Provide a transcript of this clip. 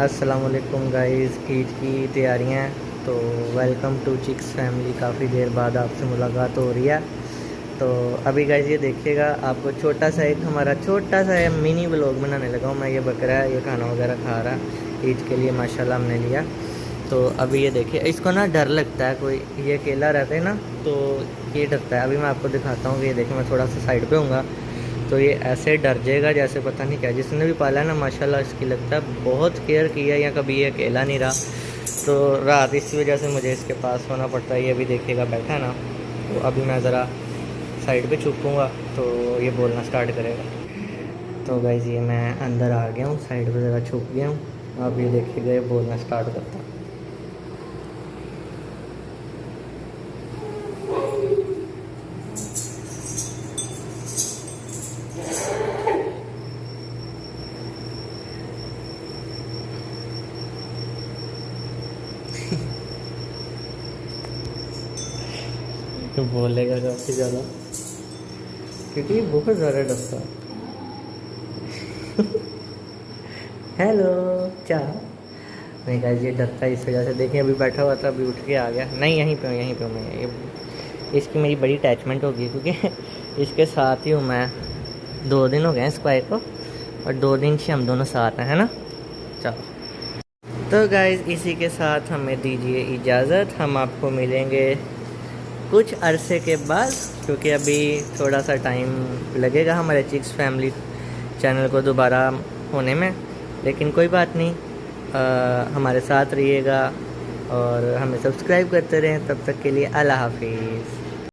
अस्सलाम वालेकुम गाइस, ईद की तैयारियां। तो वेलकम टू चिक्स फैमिली। काफ़ी देर बाद आपसे मुलाकात हो रही है। तो अभी गाइस ये देखिएगा, आपको छोटा सा एक हमारा छोटा सा मिनी व्लॉग बनाने लगा हूँ मैं। ये बकरा है, ये खाना वगैरह खा रहा है ईद के लिए, माशाल्लाह हमने लिया। तो अभी ये देखिए, इसको ना डर लगता है, कोई ये अकेला रहता है ना तो ये डरता है। अभी मैं आपको दिखाता हूँ कि ये देखिए, मैं थोड़ा सा साइड पे हूँगा तो ये ऐसे डर जाएगा जैसे पता नहीं क्या। जिसने भी पाला है ना माशाल्लाह, इसकी लगता है बहुत केयर किया, या कभी ये अकेला नहीं रहा। तो रात इसी वजह से मुझे इसके पास होना पड़ता है। ये भी देखिएगा बैठा है ना, तो अभी मैं ज़रा साइड पे छुपूँगा तो ये बोलना स्टार्ट करेगा। तो गाइज़ ये मैं अंदर आ गया हूँ, साइड पे ज़रा छुप गया हूँ। अब ये देखिएगा, ये बोलना स्टार्ट करता है। तो बोलेगा काफ़ी ज़्यादा, क्योंकि ये बहुत ज़्यादा डरता है। हेलो क्या नहीं गाइस, ये डरता है इस वजह से। देखिए अभी बैठा हुआ था, अभी उठ के आ गया। नहीं यहीं पे हूँ, यहीं पे हूँ मैं। ये इसकी मेरी बड़ी अटैचमेंट होगी, क्योंकि इसके साथ ही हूँ मैं। 2 दिन हो गए हैं इसको आए को, और 2 दिन से हम दोनों साथ हैं, है ना। चलो तो गाइस इसी के साथ हमें दीजिए इजाज़त। हम आपको मिलेंगे कुछ अरसे के बाद, क्योंकि अभी थोड़ा सा टाइम लगेगा हमारे चिक्स फैमिली चैनल को दोबारा होने में। लेकिन कोई बात नहीं, हमारे साथ रहिएगा और हमें सब्सक्राइब करते रहें। तब तक के लिए अल्लाह हाफिज़।